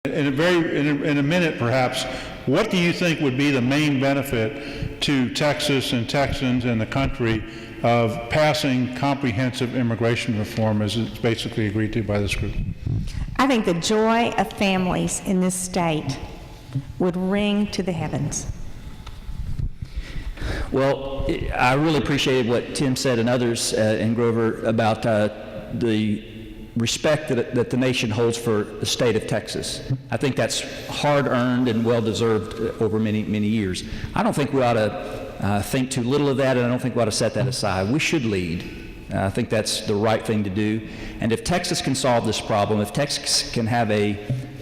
In a minute, perhaps, what do you think would be the main benefit to Texas and Texans and the country of passing comprehensive immigration reform as it's basically agreed to by this group? I think the joy of families in this state would ring to the heavens. Well, I really appreciated what Tim said and others and Grover about the respect that the nation holds for the state of Texas. I think that's hard-earned and well-deserved over many, many years. I don't think we ought to think too little of that, and I don't think we ought to set that aside. We should lead. I think that's the right thing to do. And if Texas can solve this problem, if Texas can have a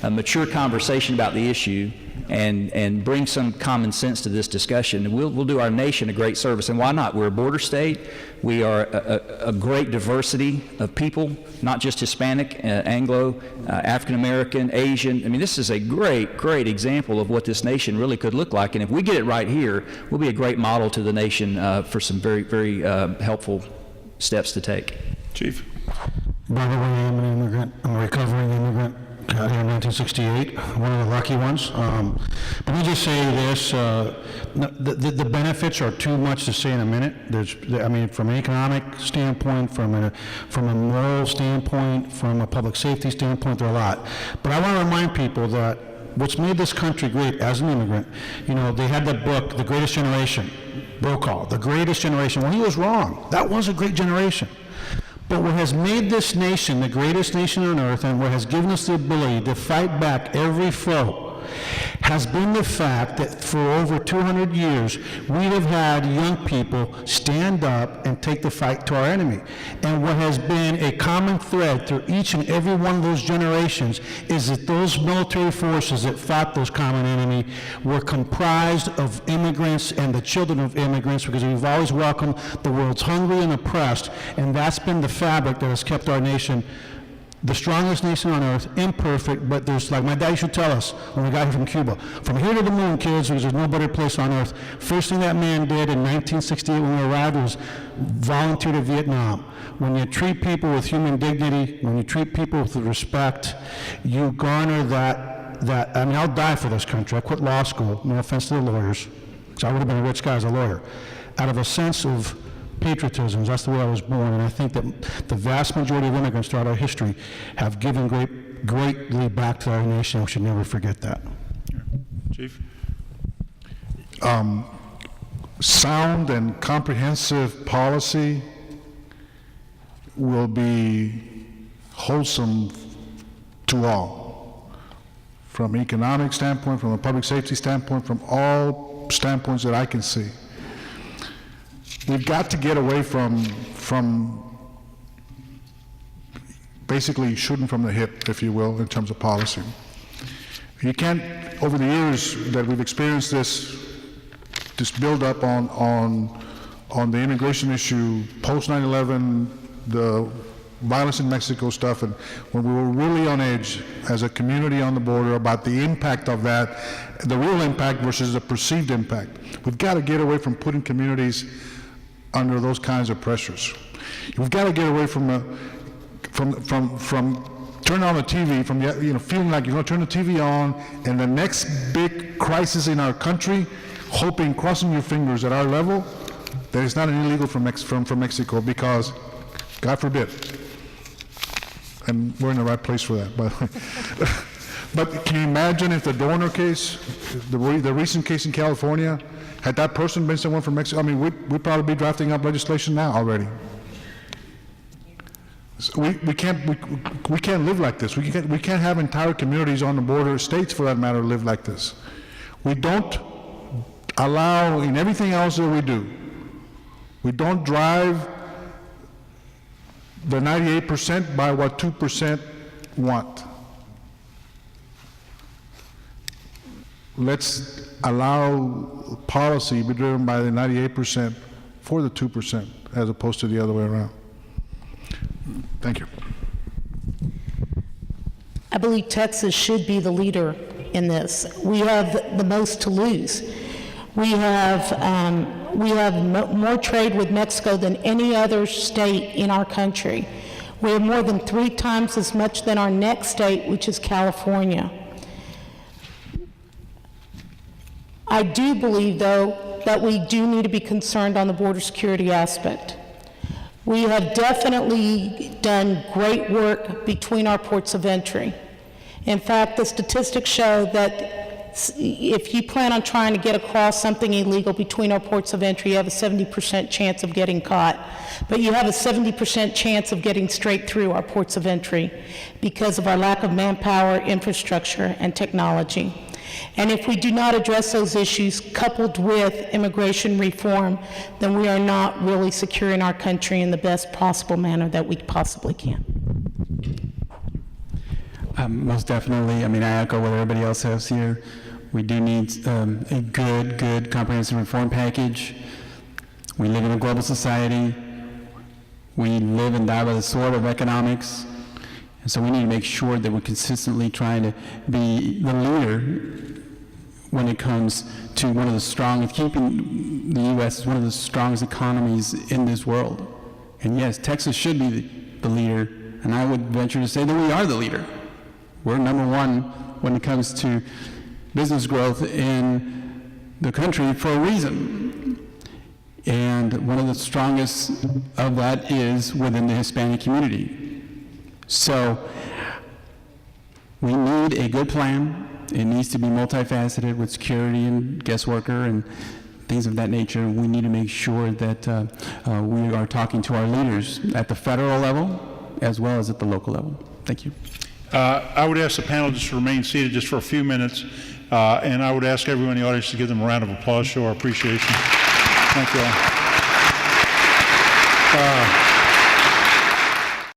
mature conversation about the issue and bring some common sense to this discussion, we'll do our nation a great service. And why not? We're a border state. We are a great diversity of people, not just Hispanic, Anglo, African American, Asian. I mean, this is a great, great example of what this nation really could look like. And if we get it right here, we'll be a great model to the nation for some very, very helpful steps to take. Chief. By the way, I'm an immigrant. I'm a recovering immigrant. Got here in 1968, one of the lucky ones. But let me just say this, the benefits are too much to say in a minute. I mean, from an economic standpoint, from a moral standpoint, from a public safety standpoint, there are a lot. But I want to remind people that what's made this country great as an immigrant, you know, they had that book, The Greatest Generation, Brokaw, The Greatest Generation. Well, he was wrong. That was a great generation. But what has made this nation the greatest nation on earth, and what has given us the ability to fight back every foe, has been the fact that for over 200 years, we have had young people stand up and take the fight to our enemy. And what has been a common thread through each and every one of those generations is that those military forces that fought those common enemy were comprised of immigrants and the children of immigrants, because we've always welcomed the world's hungry and oppressed, and that's been the fabric that has kept our nation the strongest nation on earth, imperfect, but there's, like my dad used to tell us when we got here from Cuba, from here to the moon, kids, because there's no better place on earth. First thing that man did in 1968 when we arrived was volunteer to Vietnam. When you treat people with human dignity, when you treat people with respect, you garner that, I mean, I'll die for this country. I quit law school, no offense to the lawyers, because I would have been a rich guy as a lawyer, out of a sense of patriotism. That's the way I was born, and I think that the vast majority of immigrants throughout our history have given greatly back to our nation. We should never forget that. Chief. Sound and comprehensive policy will be wholesome to all, from an economic standpoint, from a public safety standpoint, from all standpoints that I can see. We've got to get away from basically shooting from the hip, if you will, in terms of policy. You can't, over the years that we've experienced this build-up on the immigration issue, post 9/11, the violence in Mexico stuff, and when we were really on edge as a community on the border about the impact of that, the real impact versus the perceived impact. We've got to get away from putting communities under those kinds of pressures. We've got to get away from turning on the TV, from feeling like you're going to turn the TV on, and the next big crisis in our country, hoping, crossing your fingers at our level, that it's not an illegal from Mexico, because, God forbid, and we're in the right place for that, by the way. But can you imagine if the Dorner case, the recent case in California, had that person been someone from Mexico? I mean, we'd probably be drafting up legislation now already. So we can't live like this. We can't have entire communities on the border, states for that matter, live like this. We don't allow, in everything else that we do, we don't drive the 98% by what 2% want. Let's allow policy be driven by the 98% for the 2%, as opposed to the other way around. Thank you. I believe Texas should be the leader in this. We have the most to lose. We have more trade with Mexico than any other state in our country. We have more than 3 times as much than our next state, which is California. I do believe, though, that we do need to be concerned on the border security aspect. We have definitely done great work between our ports of entry. In fact, the statistics show that if you plan on trying to get across something illegal between our ports of entry, you have a 70% chance of getting caught. But you have a 70% chance of getting straight through our ports of entry because of our lack of manpower, infrastructure, and technology. And if we do not address those issues coupled with immigration reform, then we are not really securing our country in the best possible manner that we possibly can. Most definitely. I mean, I echo what everybody else says here. We do need a good comprehensive reform package. We live in a global society. We live and die by the sword of economics. And so we need to make sure that we're consistently trying to be the leader when it comes to one of the strongest, keeping the U.S. as one of the strongest economies in this world. And yes, Texas should be the leader, and I would venture to say that we are the leader. We're number one when it comes to business growth in the country for a reason. And one of the strongest of that is within the Hispanic community. So we need a good plan. It needs to be multifaceted with security and guest worker and things of that nature. We need to make sure that we are talking to our leaders at the federal level as well as at the local level. Thank you. I would ask the panel just to remain seated just for a few minutes, and I would ask everyone in the audience to give them a round of applause, show our appreciation. Thank you all.